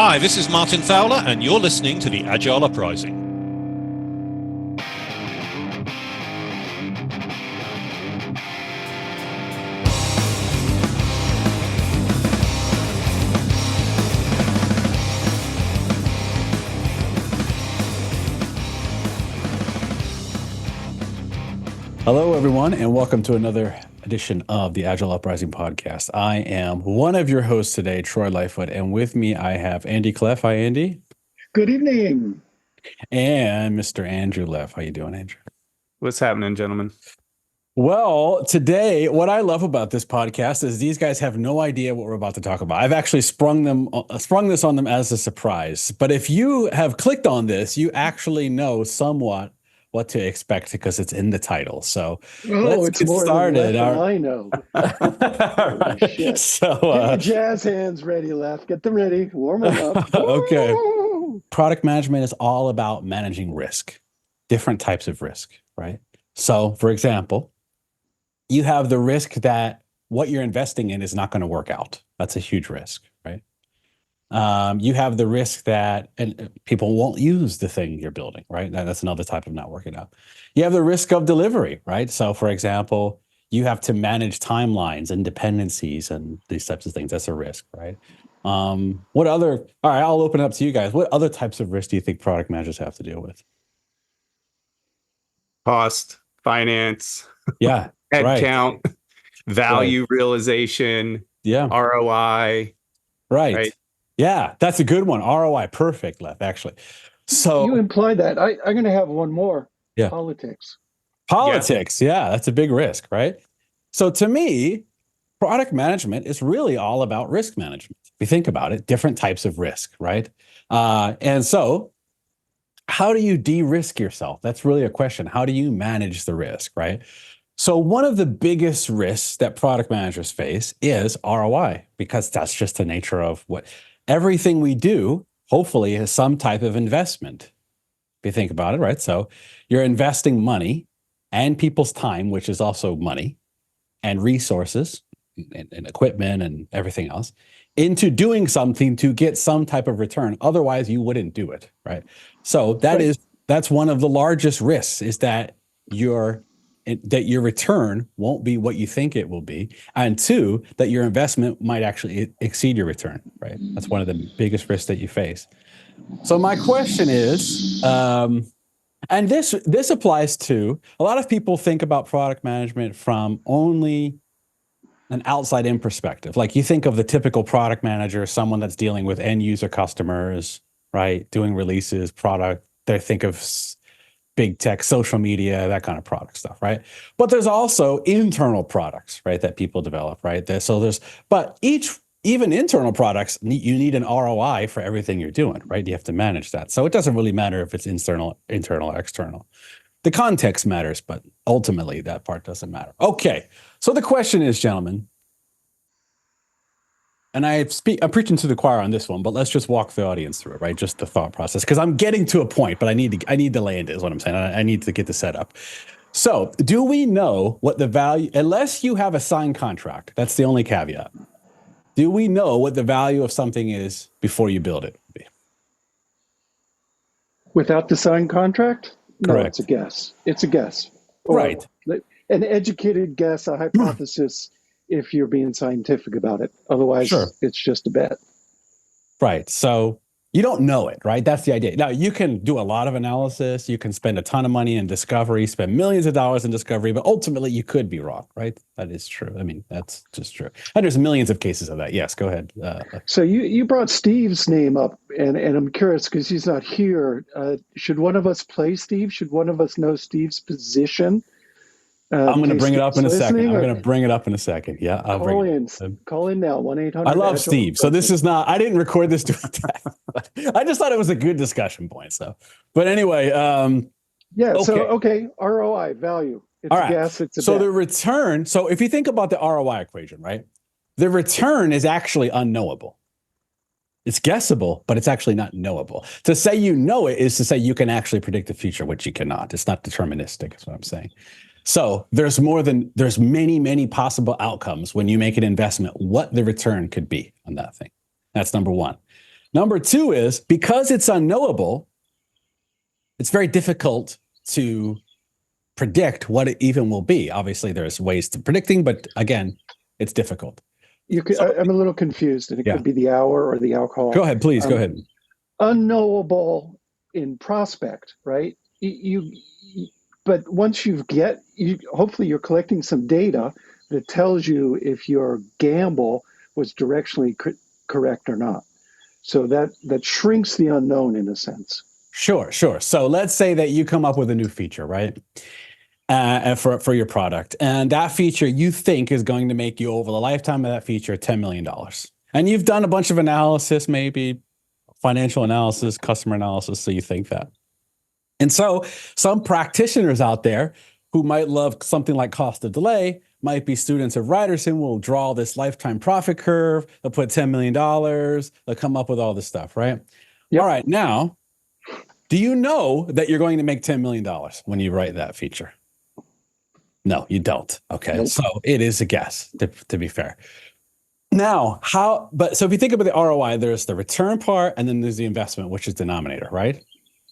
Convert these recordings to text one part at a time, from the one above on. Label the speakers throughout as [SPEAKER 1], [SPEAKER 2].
[SPEAKER 1] Hi, this is Martin Fowler, and you're listening to the Agile Uprising.
[SPEAKER 2] Hello, everyone, and welcome to another edition of the Agile Uprising podcast. I am one of your hosts today, Troy Lightfoot, and with me I have Andy Cleff. Hi, Andy.
[SPEAKER 3] Good evening.
[SPEAKER 2] And Mr. Andrew Leff. How you doing, Andrew?
[SPEAKER 4] What's happening, gentlemen?
[SPEAKER 2] Well, today, what I love about this podcast is these guys have no idea what we're about to talk about. I've actually sprung this on them as a surprise. But if you have clicked on this, you actually know somewhat what to expect because it's in the title. So let's get started.
[SPEAKER 3] I know.
[SPEAKER 2] So
[SPEAKER 3] get your jazz hands ready, Leff. Get them ready. Warm them up.
[SPEAKER 2] Okay. Product management is all about managing risk, different types of risk, right? So, for example, you have the risk that what you're investing in is not going to work out. That's a huge risk, right? You have the risk that people won't use the thing you're building, right? That's another type of not working out. You have the risk of delivery, right? So, for example, you have to manage timelines and dependencies and these types of things. That's a risk, right? All right, I'll open it up to you guys. What other types of risks do you think product managers have to deal with?
[SPEAKER 4] Cost, finance,
[SPEAKER 2] Yeah,
[SPEAKER 4] headcount, value realization, ROI.
[SPEAKER 2] Right. Yeah, that's a good one. ROI, perfect, Leff, actually. So
[SPEAKER 3] you implied that. I'm going to have one more.
[SPEAKER 2] Yeah.
[SPEAKER 3] Politics,
[SPEAKER 2] yeah, that's a big risk, right? So to me, product management is really all about risk management. If you think about it, different types of risk, right? And so how do you de-risk yourself? That's really a question. How do you manage the risk, right? So one of the biggest risks that product managers face is ROI, because that's just the nature of what everything we do, hopefully, is some type of investment. If you think about it, right? So you're investing money and people's time, which is also money, and resources and equipment and everything else, into doing something to get some type of return. Otherwise, you wouldn't do it, right? So that's one of the largest risks, is that your return won't be what you think it will be, and two, that your investment might actually exceed your return, right? That's one of the biggest risks that you face. So my question is, and this applies to a lot of people think about product management from only an outside-in perspective. Like you think of the typical product manager, someone that's dealing with end user customers, right? Doing releases, product. They think of big tech, social media, that kind of product stuff, right? But there's also internal products, right, that people develop, right? Even internal products, you need an ROI for everything you're doing, right? You have to manage that. So it doesn't really matter if it's internal, or external. The context matters, but ultimately that part doesn't matter. Okay, so the question is, gentlemen, and I'm preaching to the choir on this one, but let's just walk the audience through it, right? Just the thought process, because I'm getting to a point, but I need to land it, is what I'm saying. I need to get the setup. So do we know what the value, unless you have a signed contract, that's the only caveat. Do we know what the value of something is before you build it?
[SPEAKER 3] without the signed contract? No,
[SPEAKER 2] Correct.
[SPEAKER 3] it's a guess. It's a guess.
[SPEAKER 2] Right.
[SPEAKER 3] An educated guess, a hypothesis, if you're being scientific about it. Otherwise, It's just a bet.
[SPEAKER 2] Right. So you don't know it, right? That's the idea. Now, you can do a lot of analysis. You can spend a ton of money in discovery, spend millions of dollars in discovery, but ultimately you could be wrong, right? That is true. I mean, that's just true. And there's millions of cases of that. Yes, go ahead.
[SPEAKER 3] So you brought Steve's name up, and I'm curious because he's not here. Should one of us play Steve? Should one of us know Steve's position?
[SPEAKER 2] I'm going to bring it up in a second. Yeah, I'll
[SPEAKER 3] call
[SPEAKER 2] bring
[SPEAKER 3] in.
[SPEAKER 2] it.
[SPEAKER 3] Call in now. 1-800.
[SPEAKER 2] I love Steve. So this is not. I didn't record this doing that. I just thought it was a good discussion point. So, but anyway.
[SPEAKER 3] Yeah.
[SPEAKER 2] Okay.
[SPEAKER 3] So ROI value. It's
[SPEAKER 2] all right.
[SPEAKER 3] a guess. It's a
[SPEAKER 2] so
[SPEAKER 3] bet.
[SPEAKER 2] the return. So if you think about the ROI equation, right, the return is actually unknowable. It's guessable, but it's actually not knowable. To say you know it is to say you can actually predict the future, which you cannot. It's not deterministic, is what I'm saying. So there's many, many possible outcomes when you make an investment, what the return could be on that thing. That's number one. Number two is because it's unknowable, it's very difficult to predict what it even will be. Obviously, there's ways to predicting, but again, it's difficult.
[SPEAKER 3] I'm a little confused, and it could be the hour or the alcohol.
[SPEAKER 2] Go ahead, please. Go ahead.
[SPEAKER 3] Unknowable in prospect, right? But once hopefully you're collecting some data that tells you if your gamble was directionally correct or not. So that shrinks the unknown in a sense.
[SPEAKER 2] Sure. So let's say that you come up with a new feature, right? For your product. And that feature you think is going to make you over the lifetime of that feature $10 million. And you've done a bunch of analysis, maybe financial analysis, customer analysis, so you think that. And so some practitioners out there who might love something like cost of delay might be students of Ryerson, will draw this lifetime profit curve. They'll put $10 million. They'll come up with all this stuff, right? Yep. All right. Now, do you know that you're going to make $10 million when you write that feature? No, you don't. Okay. Nope. So it is a guess, to be fair. Now, so if you think about the ROI, there's the return part, and then there's the investment, which is denominator, right?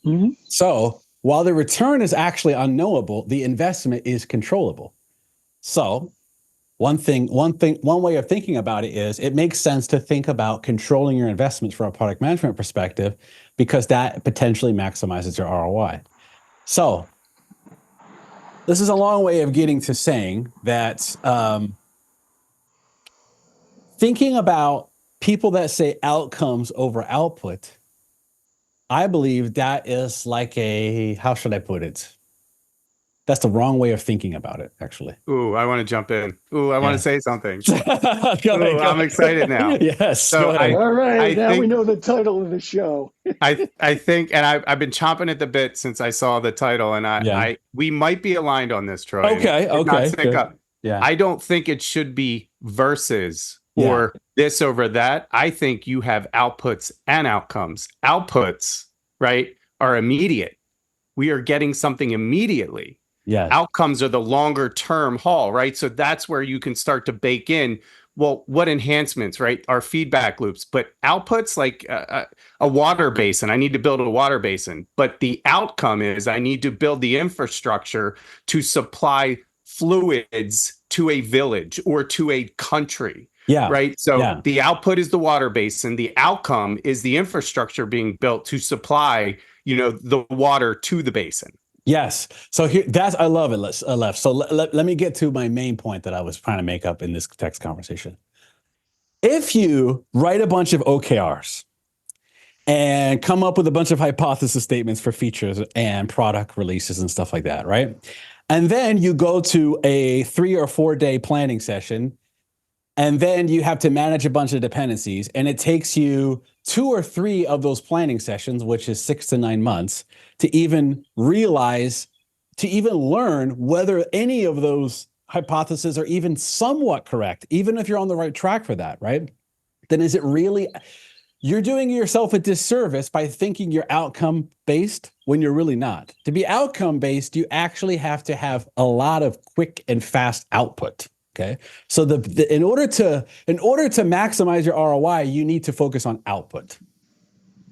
[SPEAKER 2] Mm-hmm. So while the return is actually unknowable, the investment is controllable. So one way of thinking about it is it makes sense to think about controlling your investments from a product management perspective, because that potentially maximizes your ROI. So this is a long way of getting to saying that thinking about people that say outcomes over output, I believe that is like how should I put it? That's the wrong way of thinking about it, actually.
[SPEAKER 4] Ooh, I want to jump in. Ooh, I want to say something. I'm excited now.
[SPEAKER 2] Yes.
[SPEAKER 3] So all right, now we know the title of the show.
[SPEAKER 4] I think, and I've been chomping at the bit since I saw the title, and we might be aligned on this, Troy.
[SPEAKER 2] Okay.
[SPEAKER 4] Yeah. I don't think it should be versus or this over that. I think you have outputs and outcomes. Outputs, right, are immediate. We are getting something immediately.
[SPEAKER 2] Yeah.
[SPEAKER 4] Outcomes are the longer term haul, right? So that's where you can start to bake in, well, what enhancements, right? Our feedback loops, but outputs like a water basin. I need to build a water basin, but the outcome is I need to build the infrastructure to supply fluids to a village or to a country.
[SPEAKER 2] Yeah.
[SPEAKER 4] Right. So the output is the water basin. The outcome is the infrastructure being built to supply, the water to the basin.
[SPEAKER 2] Yes. So I love it, Leff. So let me get to my main point that I was trying to make up in this text conversation. If you write a bunch of OKRs and come up with a bunch of hypothesis statements for features and product releases and stuff like that, right? And then you go to a 3 or 4 day planning session, and then you have to manage a bunch of dependencies, and it takes you 2 or 3 of those planning sessions, which is 6 to 9 months, to even learn whether any of those hypotheses are even somewhat correct, even if you're on the right track for that, right? Then is it really, you're doing yourself a disservice by thinking you're outcome based when you're really not. To be outcome based, you actually have to have a lot of quick and fast output. Okay. So in order to maximize your ROI, you need to focus on output.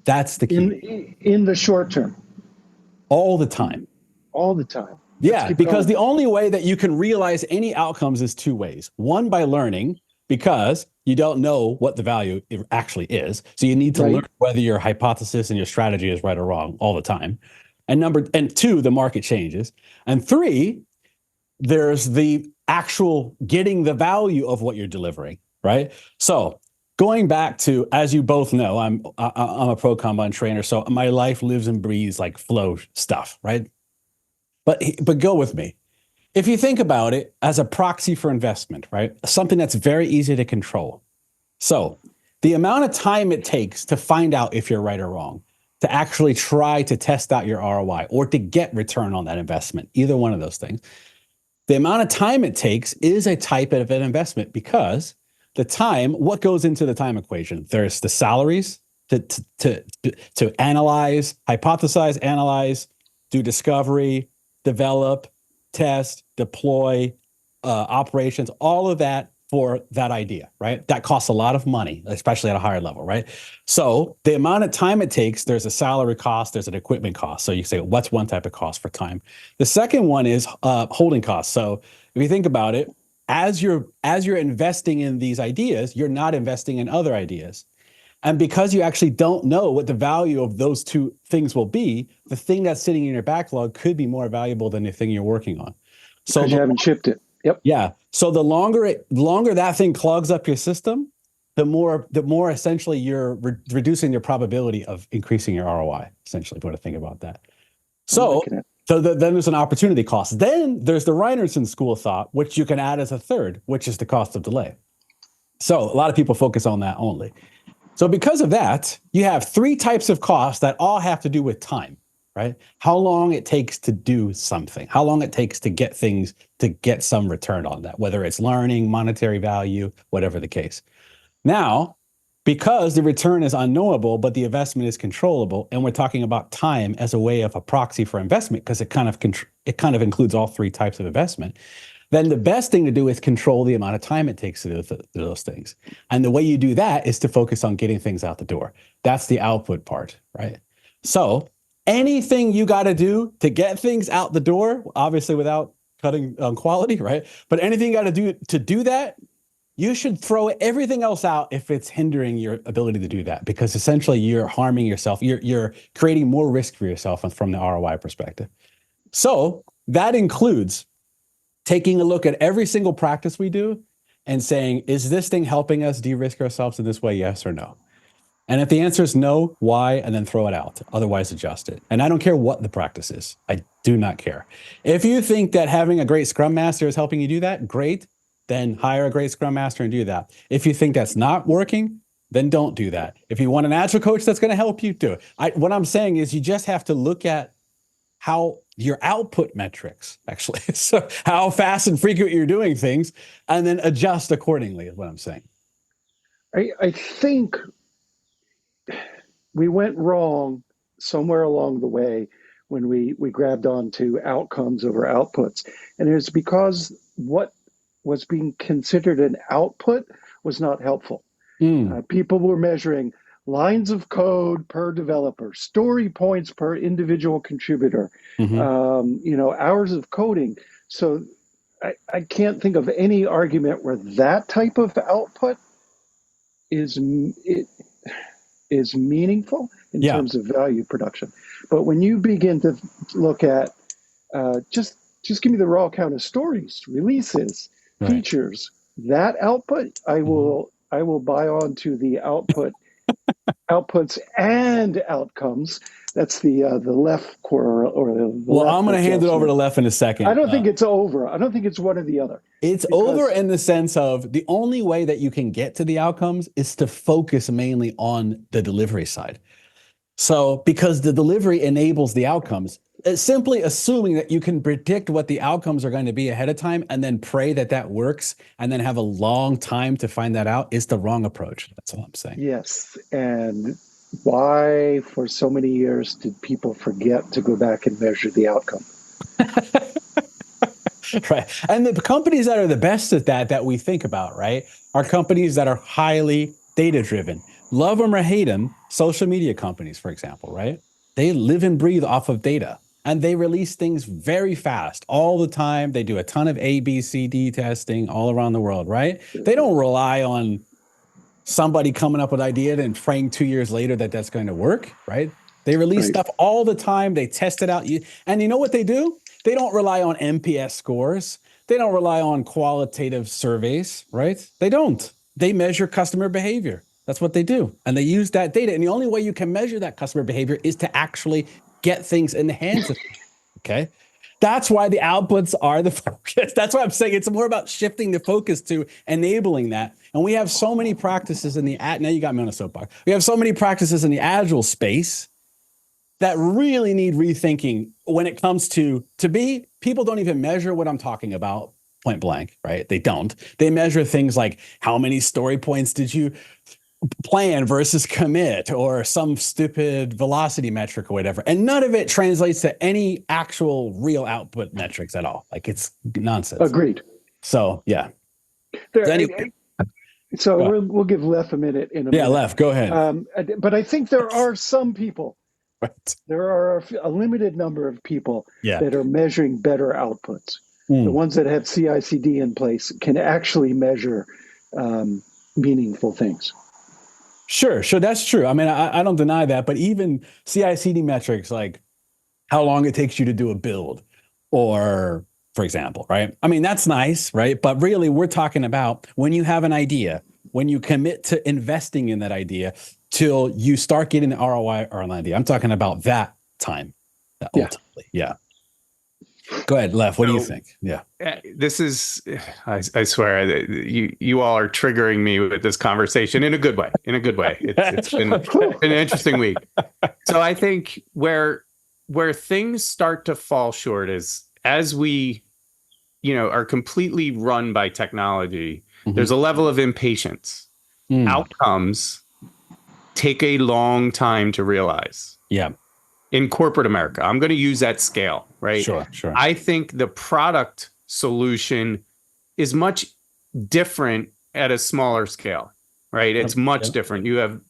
[SPEAKER 2] That's the key.
[SPEAKER 3] In the short term.
[SPEAKER 2] All the time.
[SPEAKER 3] All the time.
[SPEAKER 2] Yeah, because the only way that you can realize any outcomes is 2 ways. One, by learning, because you don't know what the value actually is. So you need to learn whether your hypothesis and your strategy is right or wrong all the time. And 2, the market changes. And 3, there's the actual getting the value of what you're delivering, right? So going back to, as you both know, I'm a pro combine trainer, so my life lives and breathes like flow stuff, right? But go with me. If you think about it as a proxy for investment, right? Something that's very easy to control. So the amount of time it takes to find out if you're right or wrong, to actually try to test out your ROI or to get return on that investment, either one of those things, the amount of time it takes is a type of an investment, because the time, what goes into the time equation? There's the salaries to analyze, hypothesize, analyze, do discovery, develop, test, deploy, operations. All of that for that idea, right? That costs a lot of money, especially at a higher level, right? So the amount of time it takes, there's a salary cost, there's an equipment cost. So you say, what's one type of cost for time? The second one is holding costs. So if you think about it, as you're investing in these ideas, you're not investing in other ideas. And because you actually don't know what the value of those two things will be, the thing that's sitting in your backlog could be more valuable than the thing you're working on. So
[SPEAKER 3] Because you haven't shipped it. Yep.
[SPEAKER 2] Yeah. So the longer that thing clogs up your system, the more essentially you're reducing your probability of increasing your ROI. Essentially, what to think about that. So then there's an opportunity cost. Then there's the Reinertsen school of thought, which you can add as a third, which is the cost of delay. So a lot of people focus on that only. So because of that, you have three types of costs that all have to do with time, right? How long it takes to do something, how long it takes to get things, to get some return on that, whether it's learning, monetary value, whatever the case. Now, because the return is unknowable, but the investment is controllable, and we're talking about time as a way of a proxy for investment, because it kind of includes all three types of investment, then the best thing to do is control the amount of time it takes to do those things. And the way you do that is to focus on getting things out the door. That's the output part, right? So anything you got to do to get things out the door, obviously without cutting on quality, right? But anything you got to do that, you should throw everything else out if it's hindering your ability to do that, because essentially you're harming yourself. You're creating more risk for yourself from the ROI perspective. So that includes taking a look at every single practice we do and saying, is this thing helping us de-risk ourselves in this way, yes or no? And if the answer is no, why? And then throw it out. Otherwise, adjust it. And I don't care what the practice is. I do not care. If you think that having a great Scrum Master is helping you do that, great. Then hire a great Scrum Master and do that. If you think that's not working, then don't do that. If you want an Agile coach that's going to help you, do it. What I'm saying is you just have to look at how your output metrics, actually, so how fast and frequent you're doing things, and then adjust accordingly is what I'm saying.
[SPEAKER 3] I think we went wrong somewhere along the way when we grabbed onto outcomes over outputs. And it was because what was being considered an output was not helpful. People were measuring lines of code per developer, story points per individual contributor, hours of coding. So I can't think of any argument where that type of output is meaningful in terms of value production. But when you begin to look at just give me the raw count of stories, releases, features, that output, I will buy on to the outputs and outcomes. That's the Leff core or the
[SPEAKER 2] well, I'm going to hand it over to Leff in a second.
[SPEAKER 3] I don't think it's over. I don't think it's one or the other.
[SPEAKER 2] It's over in the sense of the only way that you can get to the outcomes is to focus mainly on the delivery side. So because the delivery enables the outcomes, it's simply assuming that you can predict what the outcomes are going to be ahead of time and then pray that that works and then have a long time to find that out is the wrong approach. That's all I'm saying.
[SPEAKER 3] Yes. And why for so many years did people forget to go back and measure the outcome?
[SPEAKER 2] Right. And the companies that are the best at that we think about, right, are companies that are highly data-driven. Love them or hate them, social media companies, for example, right? They live and breathe off of data. And they release things very fast all the time. They do a ton of A, B, C, D testing all around the world, right? They don't rely on somebody coming up with an idea and praying 2 years later that that's going to work, right? They release stuff all the time. They test it out. And you know what they do? They don't rely on NPS scores. They don't rely on qualitative surveys, right? They don't. They measure customer behavior. That's what they do. And they use that data. And the only way you can measure that customer behavior is to actually get things in the hands of people, okay? That's why the outputs are the focus. That's why I'm saying it's more about shifting the focus to enabling that. And we have so many practices in the, now you got me on a soapbox. We have so many practices in the Agile space that really need rethinking when it comes to me, people don't even measure what I'm talking about point blank, right? They don't. They measure things like how many story points did you plan versus commit or some stupid velocity metric or whatever. And none of it translates to any actual real output metrics at all. Like it's nonsense.
[SPEAKER 3] Agreed.
[SPEAKER 2] So, yeah.
[SPEAKER 3] There,
[SPEAKER 2] Anyway,
[SPEAKER 3] so
[SPEAKER 2] go ahead.
[SPEAKER 3] we'll give Leff a minute in a
[SPEAKER 2] Yeah,
[SPEAKER 3] minute.
[SPEAKER 2] Leff, go ahead.
[SPEAKER 3] But I think there are some people,
[SPEAKER 2] Right.
[SPEAKER 3] there are a limited number of people
[SPEAKER 2] Yeah.
[SPEAKER 3] that are measuring better outputs.
[SPEAKER 2] Mm.
[SPEAKER 3] The ones that have CI/CD in place can actually measure meaningful things.
[SPEAKER 2] Sure, that's true. I mean, I don't deny that, but even CI/CD metrics like how long it takes you to do a build, or for example, right? I mean, that's nice, right? But really, we're talking about when you have an idea, when you commit to investing in that idea till you start getting the ROI on an idea. I'm talking about that time, ultimately. Yeah. Go ahead, Leff. What do you think? Yeah.
[SPEAKER 4] This is, I swear, you all are triggering me with this conversation in a good way. In a good way. It's been an interesting week. So I think where things start to fall short is as we, are completely run by technology. Mm-hmm. There's a level of impatience. Outcomes take a long time to realize.
[SPEAKER 2] Yeah.
[SPEAKER 4] In corporate America, I'm going to use that scale, right?
[SPEAKER 2] Sure.
[SPEAKER 4] I think the product solution is much different at a smaller scale, right? It's much different. You have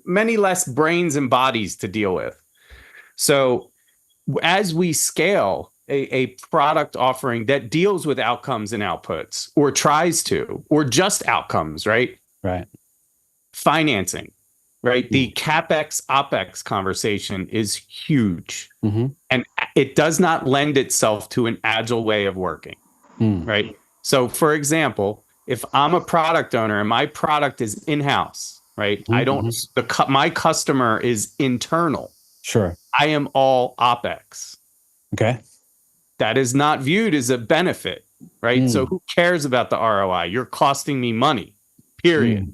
[SPEAKER 4] many less brains and bodies to deal with. So as we scale a product offering that deals with outcomes and outputs, or tries to, or just outcomes, right?
[SPEAKER 2] Right.
[SPEAKER 4] Financing. Right. The CapEx, OpEx conversation is huge. Mm-hmm. And it does not lend itself to an agile way of working. Right. So, for example, if I'm a product owner and my product is in-house, right? Mm-hmm. My customer is internal.
[SPEAKER 2] Sure.
[SPEAKER 4] I am all OpEx.
[SPEAKER 2] Okay.
[SPEAKER 4] That is not viewed as a benefit. Right. So who cares about the ROI? You're costing me money, period.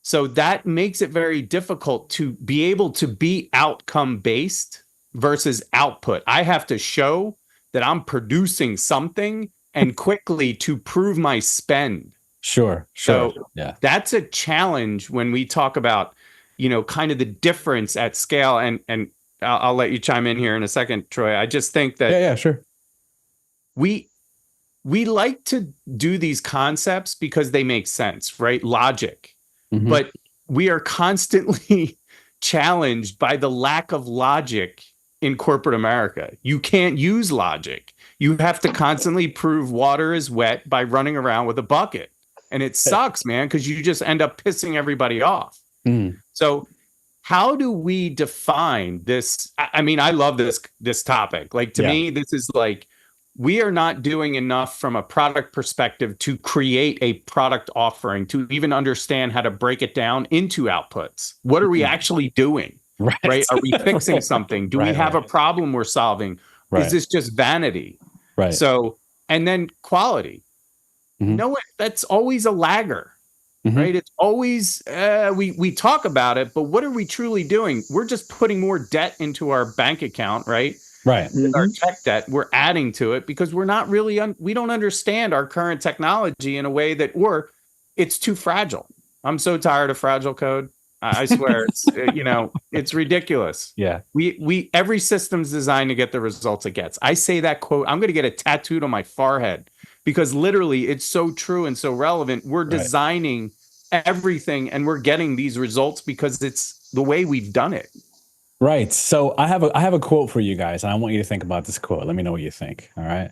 [SPEAKER 4] So that makes it very difficult to be able to be outcome based versus output. I have to show that I'm producing something and quickly to prove my spend.
[SPEAKER 2] Sure.
[SPEAKER 4] So that's a challenge when we talk about, kind of the difference at scale. And I'll let you chime in here in a second, Troy. I just think that
[SPEAKER 2] sure.
[SPEAKER 4] We like to do these concepts because they make sense, right? Logic. Mm-hmm. But we are constantly challenged by the lack of logic in corporate America. You can't use logic. You have to constantly prove water is wet by running around with a bucket. And it sucks, man, because you just end up pissing everybody off. So how do we define this? I mean, I love this topic. Like, to me, this is like, we are not doing enough from a product perspective to create a product offering, to even understand how to break it down into outputs. What are we actually doing? Right? Are we fixing something? Do we have a problem we're solving? Is this just vanity?
[SPEAKER 2] Right.
[SPEAKER 4] So, and then quality. No, that's always a lagger, right? It's always, we talk about it, but what are we truly doing? We're just putting more debt into our bank account, right?
[SPEAKER 2] Right.
[SPEAKER 4] With our tech debt, we're adding to it because we're not really, we don't understand our current technology in a way that, or it's too fragile. I'm so tired of fragile code. I swear, it's, it's ridiculous.
[SPEAKER 2] Yeah.
[SPEAKER 4] Every system's designed to get the results it gets. I say that quote, I'm going to get it tattooed on my forehead because literally it's so true and so relevant. We're designing everything and we're getting these results because it's the way we've done it.
[SPEAKER 2] Right. So I have a quote for you guys, and I want you to think about this quote. Let me know what you think. All right.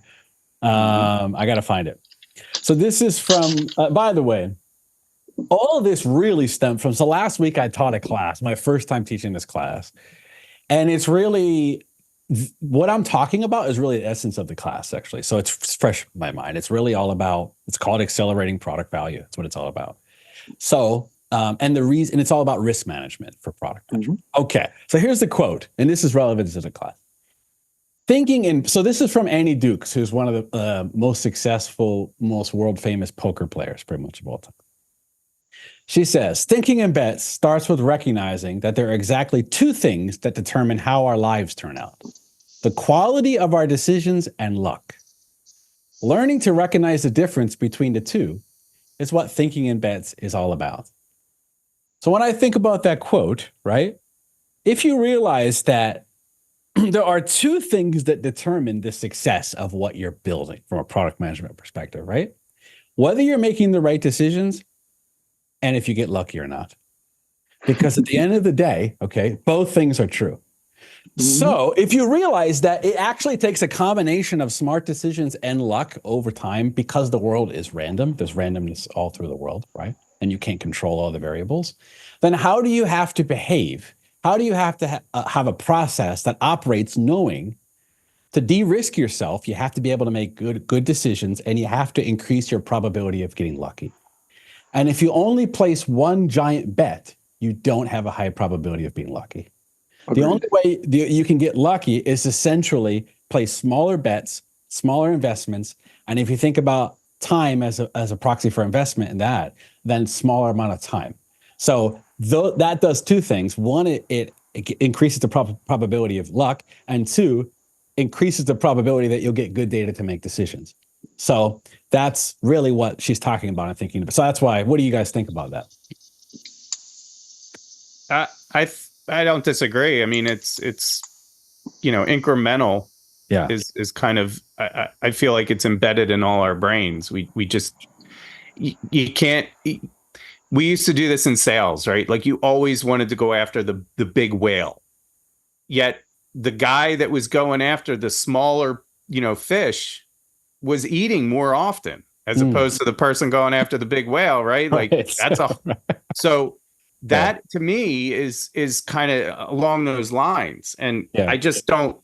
[SPEAKER 2] I got to find it. So this is from, by the way, all of this really stemmed from, so last week I taught a class, my first time teaching this class. And it's really, what I'm talking about is really the essence of the class, actually. So it's fresh in my mind. It's really all about, it's called accelerating product value. That's what it's all about. So, and the reason, it's all about risk management for product management. Okay, so here's the quote, and this is relevant to the class. So this is from Annie Dukes, who's one of the most successful, most world famous poker players, pretty much of all time. She says, thinking in bets starts with recognizing that there are exactly two things that determine how our lives turn out: the quality of our decisions and luck. Learning to recognize the difference between the two is what thinking in bets is all about. So when I think about that quote, right, if you realize that there are two things that determine the success of what you're building from a product management perspective, right? whether you're making the right decisions and if you get lucky or not. Because at the end of the day, okay, both things are true. So if you realize that it actually takes a combination of smart decisions and luck over time, because the world is random, there's randomness all through the world, right? And you can't control all the variables, then how do you have to behave? How do you have to have a process that operates knowing to de-risk yourself? You have to be able to make good decisions, and you have to increase your probability of getting lucky. And if you only place one giant bet, you don't have a high probability of being lucky.
[SPEAKER 3] Agreed.
[SPEAKER 2] The only way you can get lucky is essentially place smaller bets, smaller investments. And if you think about time as a proxy for investment in that, then smaller amount of time. So that does two things. One, it increases the probability of luck. And two, increases the probability that you'll get good data to make decisions. So that's really what she's talking about and thinking about. So that's why, what do you guys think about that?
[SPEAKER 4] I don't disagree. I mean, it's incremental.
[SPEAKER 2] Yeah,
[SPEAKER 4] is kind of, I feel like it's embedded in all our brains. We just, you can't. We used to do this in sales, right? Like you always wanted to go after the big whale, yet the guy that was going after the smaller fish was eating more often as opposed to the person going after the big whale, right? Like that's so. That to me is kind of along those lines. And I just don't.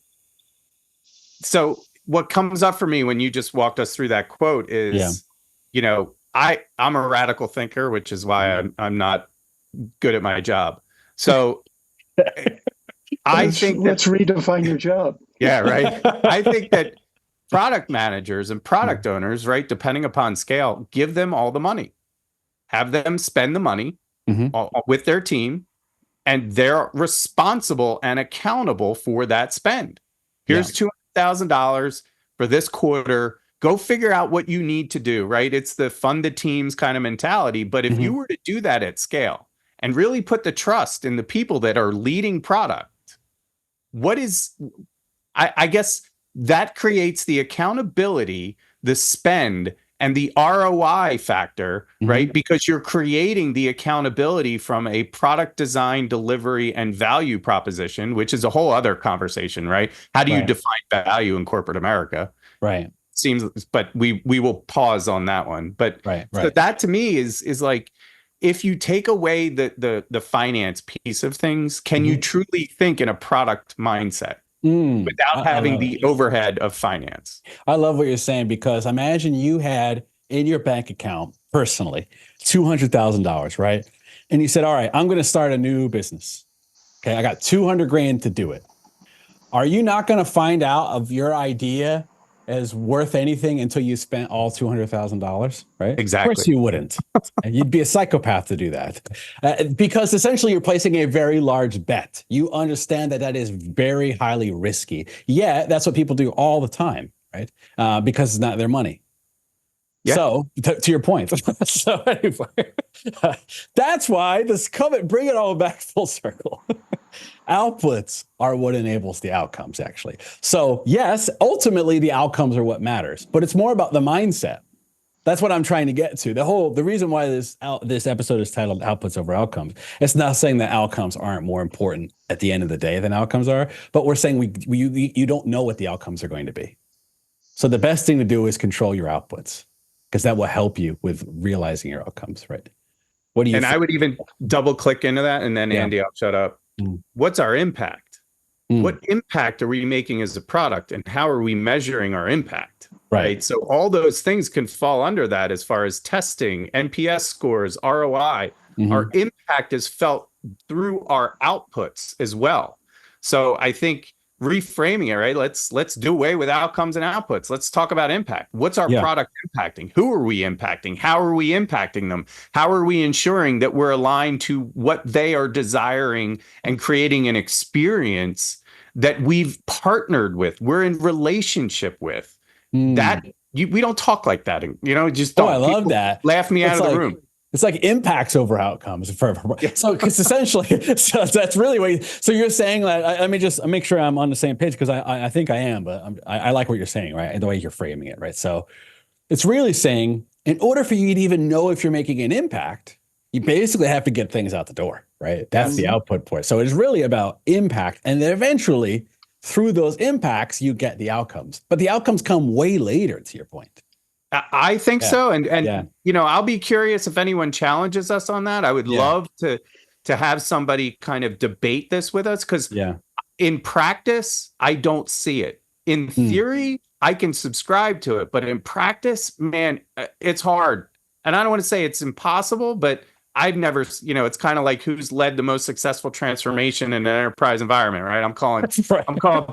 [SPEAKER 4] So what comes up for me when you just walked us through that quote is, I'm a radical thinker, which is why I'm not good at my job. So I think
[SPEAKER 3] let's redefine your job.
[SPEAKER 4] Yeah, right. I think that product managers and product owners, right, depending upon scale, give them all the money, have them spend the money with their team, and they're responsible and accountable for that spend. Here's $200,000 for this quarter. Go figure out what you need to do, right? It's the fund the teams kind of mentality. But if you were to do that at scale and really put the trust in the people that are leading product, I guess that creates the accountability, the spend, and the ROI factor, right? Because you're creating the accountability from a product design, delivery, and value proposition, which is a whole other conversation, right? How do you define value in corporate America?
[SPEAKER 2] Right.
[SPEAKER 4] Seems, but we will pause on that one. But so that to me is like, if you take away the finance piece of things, can you truly think in a product mindset? Without having the overhead of finance.
[SPEAKER 2] I love what you're saying, because imagine you had in your bank account personally $200,000, right? And you said, all right, I'm going to start a new business. Okay, I got $200,000 to do it. Are you not going to find out of your idea as worth anything until you spent all $200,000, right?
[SPEAKER 4] Exactly.
[SPEAKER 2] Of course you wouldn't. You'd be a psychopath to do that, because essentially you're placing a very large bet. You understand that is very highly risky. Yeah, that's what people do all the time, right? Because it's not their money. Yeah. So to your point. So anyway, that's why this bring it all back full circle. Outputs are what enables the outcomes, actually. So yes, ultimately the outcomes are what matters, but it's more about the mindset. That's what I'm trying to get to. The reason why this episode is titled Outputs Over Outcomes, it's not saying that outcomes aren't more important at the end of the day than outcomes are, but we're saying you don't know what the outcomes are going to be. So the best thing to do is control your outputs, because that will help you with realizing your outcomes, right? What do you think?
[SPEAKER 4] I would even double click into that, and then Andy, I'll shut up. What's our impact? What impact are we making as a product, and how are we measuring our impact? Right. So all those things can fall under that, as far as testing, NPS scores, ROI. Our impact is felt through our outputs as well. So I think reframing it, right? Let's do away with outcomes and outputs. Let's talk about impact. What's our product impacting? Who are we impacting? How are we impacting them? How are we ensuring that we're aligned to what they are desiring and creating an experience that we've partnered with, we're in relationship with? That we don't talk like that, just don't.
[SPEAKER 2] I love that.
[SPEAKER 4] Laugh me out of the room.
[SPEAKER 2] It's like impacts over outcomes. So it's essentially, so that's really what so you're saying that. Let me just make sure I'm on the same page, because I think I am, but I like what you're saying, right? And the way you're framing it, right? So it's really saying in order for you to even know if you're making an impact, you basically have to get things out the door, right? That's the output point. So it's really about impact. And then eventually, through those impacts, you get the outcomes. But the outcomes come way later, to your point.
[SPEAKER 4] I think so. And
[SPEAKER 2] Yeah.
[SPEAKER 4] you know, I'll be curious if anyone challenges us on that. I would love to have somebody kind of debate this with us, because in practice, I don't see it. In theory, I can subscribe to it, but in practice, man, it's hard. And I don't want to say it's impossible, but I've never, you know, it's kind of like who's led the most successful transformation in an enterprise environment, right? I'm calling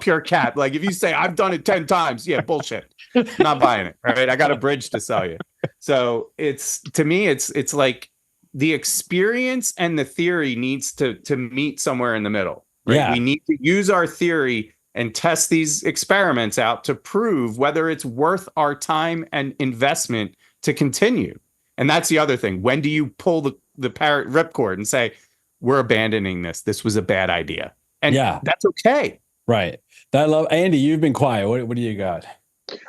[SPEAKER 4] pure cat. Like if you say I've done it 10 times, yeah, bullshit. I'm not buying it. Right. I got a bridge to sell you. So it's, to me, it's like the experience and the theory needs to meet somewhere in the middle. Right?
[SPEAKER 2] Yeah.
[SPEAKER 4] We need to use our theory and test these experiments out to prove whether it's worth our time and investment to continue. And that's the other thing. When do you pull the parrot ripcord and say, we're abandoning this? This was a bad idea. And that's okay.
[SPEAKER 2] Right. Andy, you've been quiet. What do you got?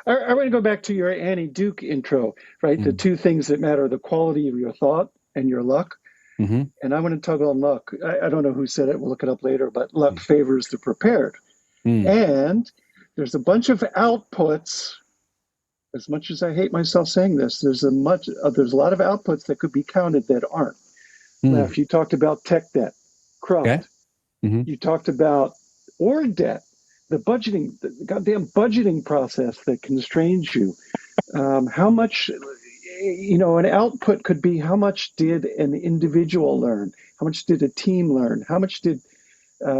[SPEAKER 3] I want to go back to your Annie Duke intro, right? The two things that matter, the quality of your thought and your luck. And I want to talk about luck. I don't know who said it. We'll look it up later, but luck favors the prepared. And there's a bunch of outputs. As much as I hate myself saying this, there's a lot of outputs that could be counted that aren't. Leff, you talked about tech debt, Cruft. You talked about org debt, the goddamn budgeting process that constrains you. How much, an output could be how much did an individual learn? How much did a team learn? How much did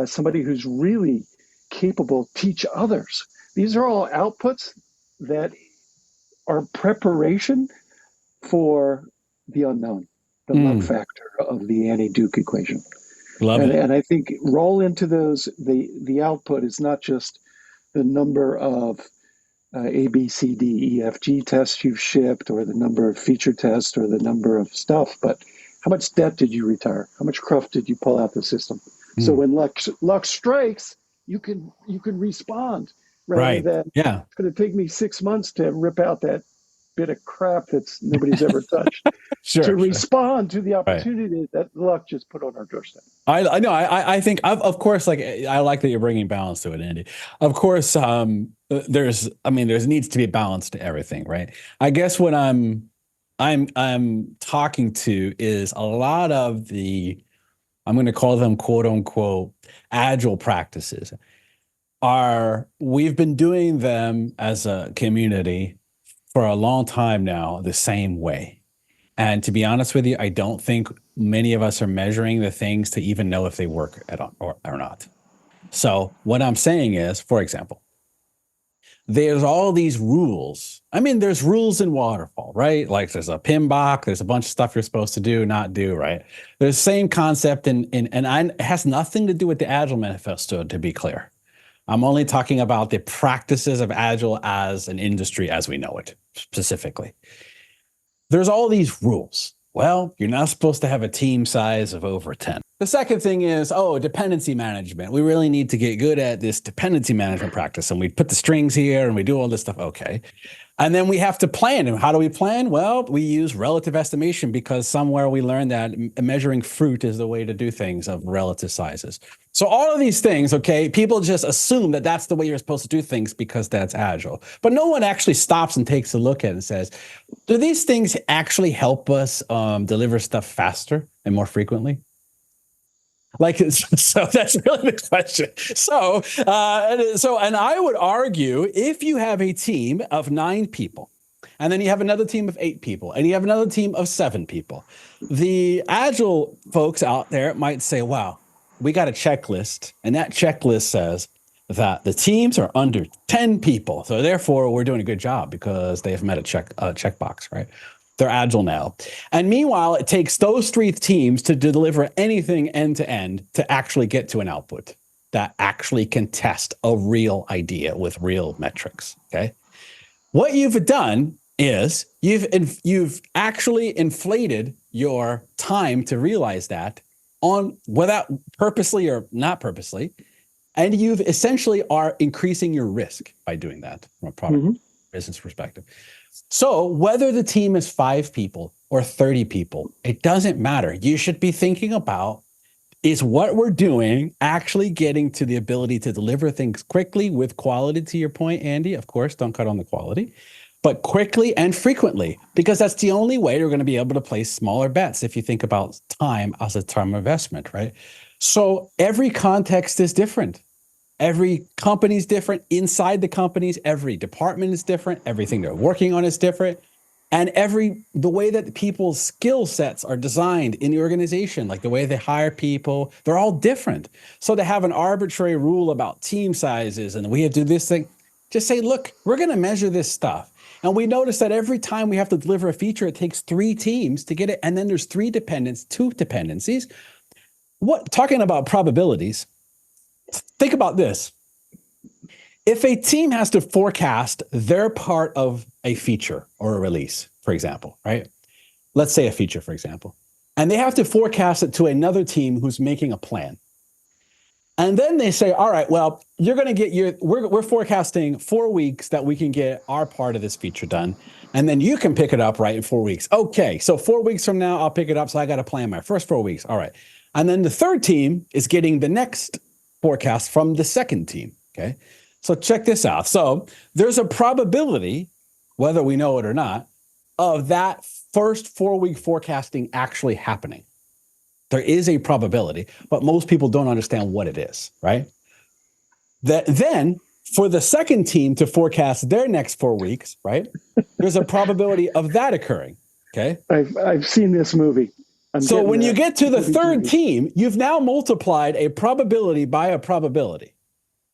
[SPEAKER 3] somebody who's really capable teach others? These are all outputs that are preparation for the unknown, the luck factor of the Annie Duke equation.
[SPEAKER 2] Love it.
[SPEAKER 3] And I think roll into those, the output is not just the number of A, B, C, D, E, F, G tests you've shipped, or the number of feature tests, or the number of stuff, but how much debt did you retire? How much cruft did you pull out the system? So when luck strikes, you can respond. Rather than it's going to take me 6 months to rip out that bit of crap that's nobody's ever touched. Respond to the opportunity that luck just put on our doorstep.
[SPEAKER 2] I know. I think of course, like I like that you're bringing balance to it, Andy. Of course, there needs to be balance to everything, right? I guess what I'm talking to is a lot of the, I'm going to call them quote unquote agile practices. We've been doing them as a community for a long time now, the same way. And to be honest with you, I don't think many of us are measuring the things to even know if they work at all or not. So what I'm saying is, for example, there's all these rules. I mean, there's rules in waterfall, right? Like there's a PMBOK, there's a bunch of stuff you're supposed to do, not do, right? There's the same concept and it has nothing to do with the Agile Manifesto, to be clear. I'm only talking about the practices of Agile as an industry as we know it, specifically. There's all these rules. Well, you're not supposed to have a team size of over 10. The second thing is, dependency management. We really need to get good at this dependency management practice. And we put the strings here and we do all this stuff. Okay. And then we have to plan. And how do we plan? Well, we use relative estimation because somewhere we learned that measuring fruit is the way to do things of relative sizes. So all of these things, okay, people just assume that that's the way you're supposed to do things because that's Agile. But no one actually stops and takes a look at it and says, do these things actually help us deliver stuff faster and more frequently? So that's really the question. And I would argue if you have a team of 9 people, and then you have another team of 8 people, and you have another team of 7 people, the Agile folks out there might say, wow, we got a checklist, and that checklist says that the teams are under 10 people. So therefore, we're doing a good job because they have met a checkbox, right? They're Agile now. And meanwhile, it takes those 3 teams to deliver anything end to end to actually get to an output that actually can test a real idea with real metrics. Okay. What you've done is you've actually inflated your time to realize that without purposely or not purposely. And you've essentially are increasing your risk by doing that from a product business perspective. So whether the team is 5 people or 30 people, it doesn't matter. You should be thinking about, is what we're doing actually getting to the ability to deliver things quickly with quality, to your point, Andy? Of course, don't cut on the quality, but quickly and frequently, because that's the only way you're going to be able to place smaller bets if you think about time as a term investment, right? So every context is different. Every company is different. Inside the companies, every department is different. Everything they're working on is different. And the way that people's skill sets are designed in the organization, like the way they hire people, they're all different. So to have an arbitrary rule about team sizes and we have to do this thing, just say, look, we're going to measure this stuff. And we notice that every time we have to deliver a feature, it takes 3 teams to get it. And then there's 2 dependencies. Talking about probabilities, think about this. If a team has to forecast their part of a feature or a release, for example, right? Let's say a feature, for example, and they have to forecast it to another team who's making a plan. And then they say, all right, well, you're going to get we're forecasting 4 weeks that we can get our part of this feature done. And then you can pick it up, right, in 4 weeks. Okay, so 4 weeks from now, I'll pick it up. So I got to plan my first 4 weeks. All right. And then the third team is getting the next forecast from the second team, okay? So check this out. So there's a probability, whether we know it or not, of that first 4-week forecasting actually happening. There is a probability, but most people don't understand what it is, right? Then for the second team to forecast their next 4 weeks, right? There's a probability of that occurring, okay?
[SPEAKER 3] I've seen this movie.
[SPEAKER 2] So when you get to the third team, you've now multiplied a probability by a probability.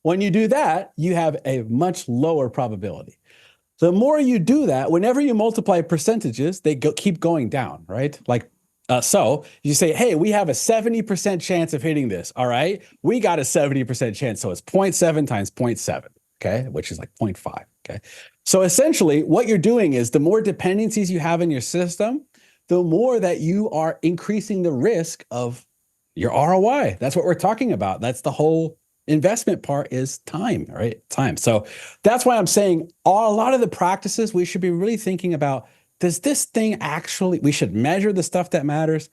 [SPEAKER 2] When you do that, you have a much lower probability. The more you do that, whenever you multiply percentages, they keep going down, right? Like, so you say, hey, we have a 70% chance of hitting this. All right, we got a 70% chance. So it's 0.7 times 0.7, okay, which is like 0.5, okay? So essentially what you're doing is the more dependencies you have in your system, the more that you are increasing the risk of your ROI. That's what we're talking about. That's the whole investment part, is time, right? Time. So that's why I'm saying a lot of the practices we should be really thinking about, does this thing actually, we should measure the stuff that matters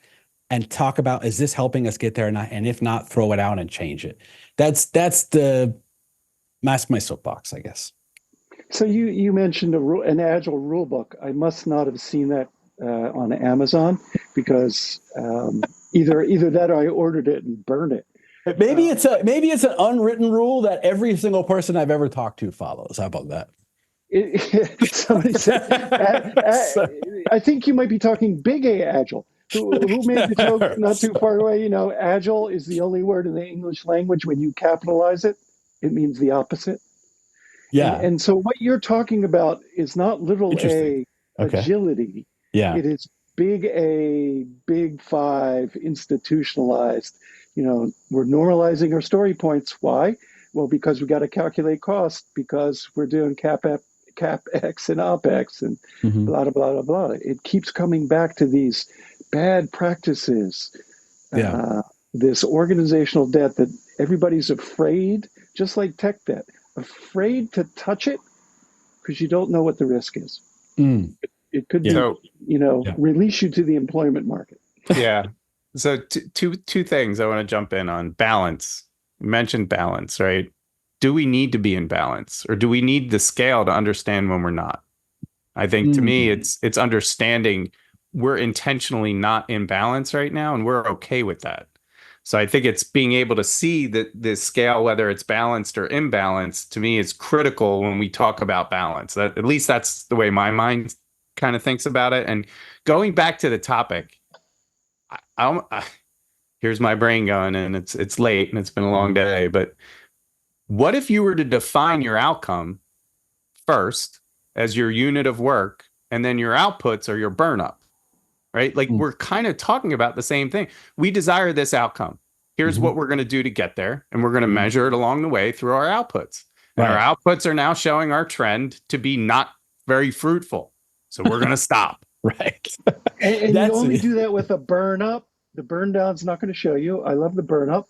[SPEAKER 2] and talk about, is this helping us get there or not? And if not, throw it out and change it. That's my soapbox, I guess.
[SPEAKER 3] So you mentioned an Agile rule book. I must not have seen that on Amazon, because either that or I ordered it and burned it.
[SPEAKER 2] Maybe it's an unwritten rule that every single person I've ever talked to follows. How about that?
[SPEAKER 3] Somebody said, I think you might be talking big A Agile. Who made the joke not too far away? Agile is the only word in the English language when you capitalize it, it means the opposite.
[SPEAKER 2] Yeah.
[SPEAKER 3] And so what you're talking about is not little a agility.
[SPEAKER 2] Yeah.
[SPEAKER 3] It is big A, big 5, institutionalized. We're normalizing our story points. Why? Well, because we got to calculate cost, because we're doing CapEx and OpEx and blah, blah, blah, blah. It keeps coming back to these bad practices, this organizational debt that everybody's afraid, just like tech debt, afraid to touch it because you don't know what the risk is. It could be, release you to the employment market.
[SPEAKER 4] Yeah. So two things I want to jump in on. Balance. You mentioned balance, right? Do we need to be in balance, or do we need the scale to understand when we're not? I think to me, it's understanding we're intentionally not in balance right now, and we're okay with that. So I think it's being able to see that the scale, whether it's balanced or imbalanced, to me is critical when we talk about balance. That, at least that's the way my mind kind of thinks about it. And going back to the topic, here's my brain going, and it's late and it's been a long day, but what if you were to define your outcome first as your unit of work, and then your outputs are your burn up, right? Like we're kind of talking about the same thing. We desire this outcome. Here's what we're going to do to get there. And we're going to measure it along the way through our outputs. And our outputs are now showing our trend to be not very fruitful. So we're going to stop.
[SPEAKER 2] Right.
[SPEAKER 3] And you only do that with a burn up. The burn down's not going to show you. I love the burn up.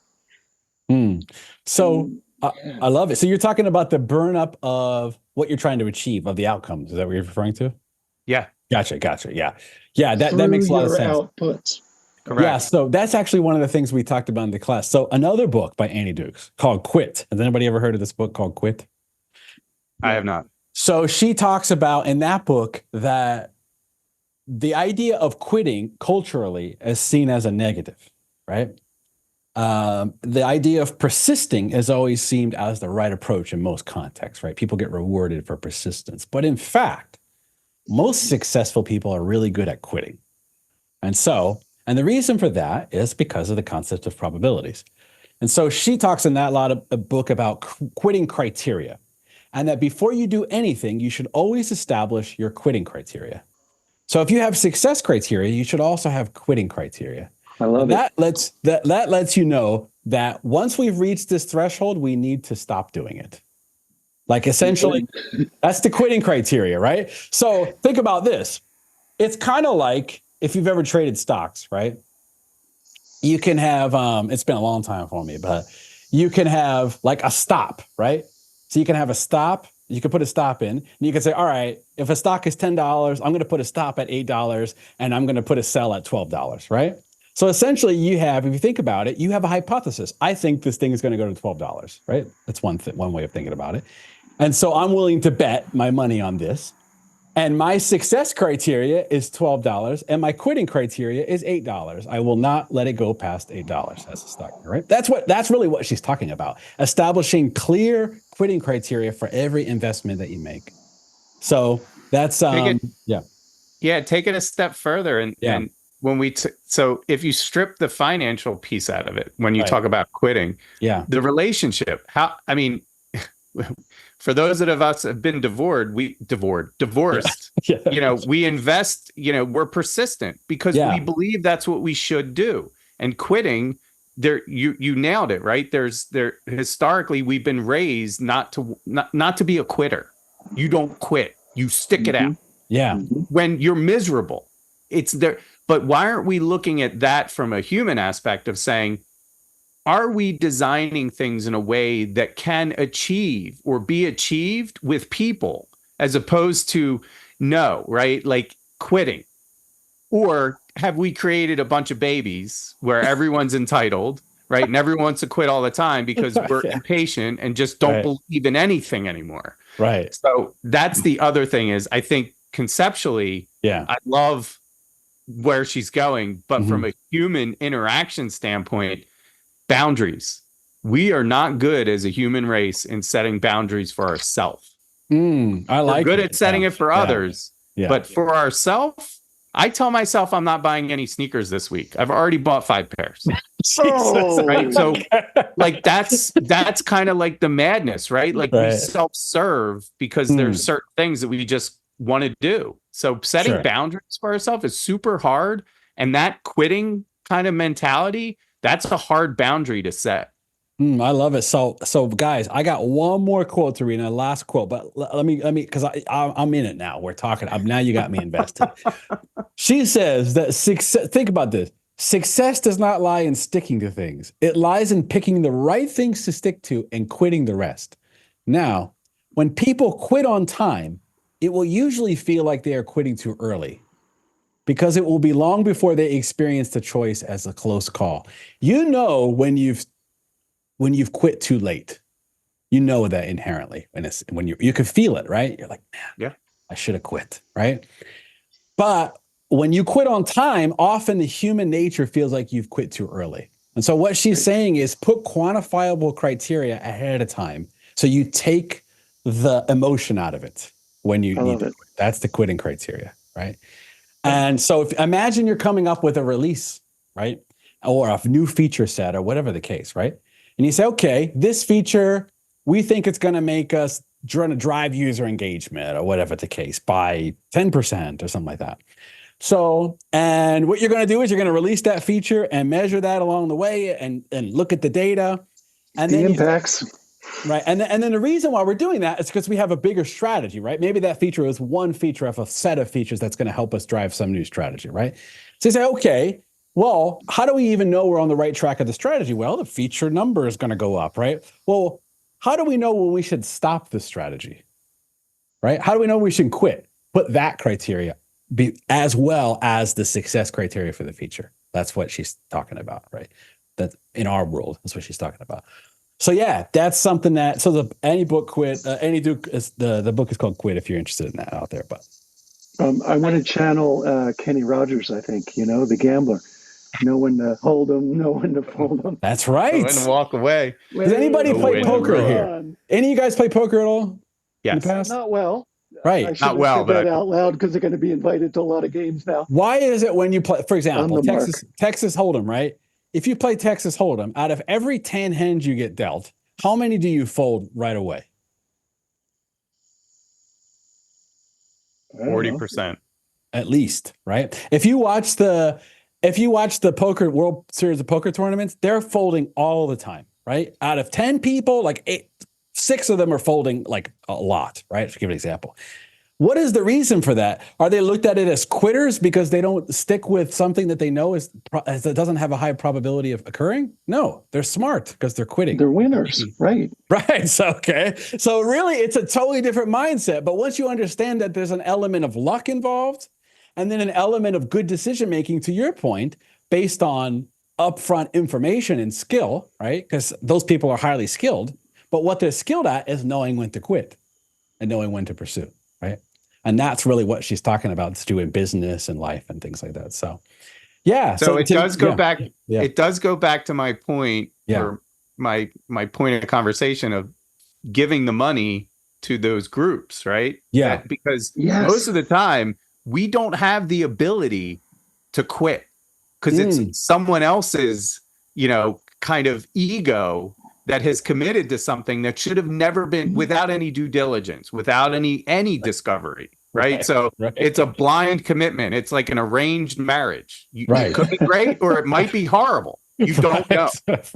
[SPEAKER 2] So I love it. So you're talking about the burn up of what you're trying to achieve, of the outcomes. Is that what you're referring to?
[SPEAKER 4] Yeah.
[SPEAKER 2] Gotcha. Yeah. That
[SPEAKER 3] through
[SPEAKER 2] makes a lot of
[SPEAKER 3] your
[SPEAKER 2] sense.
[SPEAKER 3] outputs.
[SPEAKER 4] Correct.
[SPEAKER 2] Yeah. So that's actually one of the things we talked about in the class. So another book by Annie Dukes called Quit. Has anybody ever heard of this book called Quit?
[SPEAKER 4] I have not.
[SPEAKER 2] So she talks about in that book that the idea of quitting culturally is seen as a negative, right? The idea of persisting has always seemed as the right approach in most contexts, right? People get rewarded for persistence. But in fact, most successful people are really good at quitting. And the reason for that is because of the concept of probabilities. And so she talks in that book about quitting criteria, and that before you do anything, you should always establish your quitting criteria. So if you have success criteria, you should also have quitting criteria.
[SPEAKER 3] I love it.
[SPEAKER 2] That lets you know that once we've reached this threshold, we need to stop doing it. Like essentially, that's the quitting criteria, right? So think about this. It's kind of like if you've ever traded stocks, right? You can have, it's been a long time for me, but you can have like a stop, right? So you can have a stop. You can put a stop in, and you can say, all right, if a stock is $10, I'm going to put a stop at $8, and I'm going to put a sell at $12, right? So essentially you have, if you think about it, you have a hypothesis. I think this thing is going to go to $12, right? That's one way of thinking about it. And so I'm willing to bet my money on this. And my success criteria is $12, and my quitting criteria is $8. I will not let it go past $8 as a stock, right? That's really what she's talking about. Establishing clear quitting criteria for every investment that you make. So that's
[SPEAKER 4] take it a step further, and when so if you strip the financial piece out of it, when you talk about quitting, the relationship, for those of us have been divorced, we invest, we're persistent because we believe that's what we should do. And quitting, you nailed it, right? Historically we've been raised not to be a quitter. You don't quit. You stick it out.
[SPEAKER 2] Yeah.
[SPEAKER 4] When you're miserable, it's there. But why aren't we looking at that from a human aspect of saying, are we designing things in a way that can achieve or be achieved with people as opposed to no, right? Like quitting. Or have we created a bunch of babies where everyone's entitled, right? And everyone wants to quit all the time because we're impatient and just don't believe in anything anymore.
[SPEAKER 2] Right.
[SPEAKER 4] So that's the other thing is I think conceptually, I love where she's going, but from a human interaction standpoint, boundaries. We are not good as a human race in setting boundaries for ourselves. We're good at setting it for others, but for ourselves, I tell myself I'm not buying any sneakers this week. I've already bought 5 pairs. Right? So like that's kind of like the madness, right? Like we self-serve because there's certain things that we just want to do. So setting boundaries for ourselves is super hard. And that quitting kind of mentality, that's a hard boundary to set.
[SPEAKER 2] I love it. So guys, I got one more quote to read, and a last quote, but let me, because I'm in it now. We're talking. Now you got me invested. She says that success, think about this. Success does not lie in sticking to things. It lies in picking the right things to stick to and quitting the rest. Now, when people quit on time, it will usually feel like they are quitting too early, because it will be long before they experience the choice as a close call. You know when you've quit too late. You know that inherently, when you can feel it, right? You're like, man, I should have quit, right? But when you quit on time, often the human nature feels like you've quit too early. And so what she's saying is put quantifiable criteria ahead of time, so you take the emotion out of it when you need to quit. That's the quitting criteria, right? And so imagine you're coming up with a release, right? Or a new feature set or whatever the case, right? And you say, okay, this feature, we think it's going to make us drive user engagement or whatever the case by 10% or something like that. So, and what you're going to do is you're going to release that feature and measure that along the way and look at the data. And
[SPEAKER 3] the
[SPEAKER 2] then
[SPEAKER 3] impacts.
[SPEAKER 2] Right. And then the reason why we're doing that is because we have a bigger strategy, right? Maybe that feature is one feature of a set of features that's going to help us drive some new strategy, right? So you say, okay, well, how do we even know we're on the right track of the strategy? Well, the feature number is going to go up, right? Well, how do we know when we should stop the strategy, right? How do we know we should quit? put that criteria be as well as the success criteria for the feature. That's what she's talking about, right? That in our world, that's what she's talking about. So yeah, that's something that, so the Annie book Quit, Annie Duke is the book is called Quit if you're interested in that out there. But
[SPEAKER 3] I want to channel Kenny Rogers, I think, the gambler. Know when to hold them, know when to fold them.
[SPEAKER 2] that's right.
[SPEAKER 4] And walk away.
[SPEAKER 2] Does anybody play
[SPEAKER 4] when
[SPEAKER 2] poker
[SPEAKER 4] to
[SPEAKER 2] here?
[SPEAKER 3] run.
[SPEAKER 2] Any of you guys play poker at all in
[SPEAKER 4] Yes.
[SPEAKER 2] the past?
[SPEAKER 3] Not well.
[SPEAKER 2] Right.
[SPEAKER 3] I should
[SPEAKER 4] Not
[SPEAKER 3] have
[SPEAKER 4] well,
[SPEAKER 3] said
[SPEAKER 4] but
[SPEAKER 3] that out loud because they're going to be invited to a lot of games now.
[SPEAKER 2] Why is it when you play, for example,
[SPEAKER 3] On the mark.
[SPEAKER 2] Texas Hold'em, right? If you play Texas Hold'em, out of every 10 hands you get dealt, how many do you fold right away?
[SPEAKER 4] 40%.
[SPEAKER 2] At least, right? If you watch the poker World Series of Poker tournaments, they're folding all the time, right? Out of 10 people, like 6 of them are folding like a lot, right? To give an example. What is the reason for that? Are they looked at it as quitters because they don't stick with something that they know that doesn't have a high probability of occurring? No, they're smart because they're quitting.
[SPEAKER 3] They're winners, right?
[SPEAKER 2] Right. So, okay. So really it's a totally different mindset. But once you understand that there's an element of luck involved and then an element of good decision-making, to your point, based on upfront information and skill, right? Because those people are highly skilled, but what they're skilled at is knowing when to quit and knowing when to pursue, right? And that's really what she's talking about to do in business and life and things like that. So, yeah.
[SPEAKER 4] So it does go back.
[SPEAKER 2] Yeah.
[SPEAKER 4] It does go back to my point, or my point of conversation of giving the money to those groups, right?
[SPEAKER 2] Yeah.
[SPEAKER 4] Because
[SPEAKER 3] Yes.
[SPEAKER 4] most of the time we don't have the ability to quit because it's someone else's, kind of ego that has committed to something that should have never been, without any due diligence, without any discovery, right? So it's a blind commitment. It's like an arranged marriage. It could be great or it might be horrible. You don't know.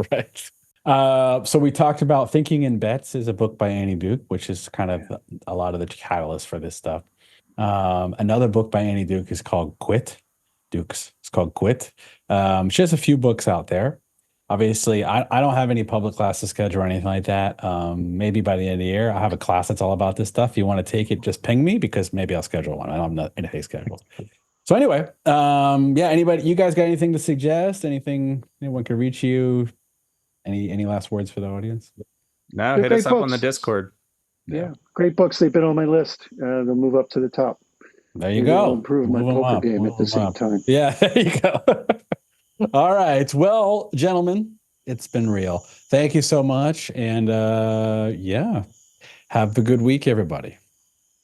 [SPEAKER 2] Right. So we talked about Thinking in Bets is a book by Annie Duke, which is kind of a lot of the catalyst for this stuff. Another book by Annie Duke is called Quit. It's called Quit. She has a few books out there. Obviously, I don't have any public classes scheduled or anything like that. Maybe by the end of the year, I'll have a class that's all about this stuff. If you want to take it, just ping me because maybe I'll schedule one. I don't have anything scheduled. So anyway, anybody, you guys got anything to suggest? Anything anyone could reach you? Any last words for the audience?
[SPEAKER 4] No, hit us up on the Discord.
[SPEAKER 3] Yeah, great books. They've been on my list. They'll move up to the top.
[SPEAKER 2] There you
[SPEAKER 3] Maybe
[SPEAKER 2] go.
[SPEAKER 3] I'll improve my poker game at the same time.
[SPEAKER 2] Yeah, there you go. All right. Well, gentlemen, it's been real. Thank you so much. And have a good week, everybody.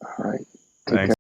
[SPEAKER 3] All right.
[SPEAKER 4] Thanks.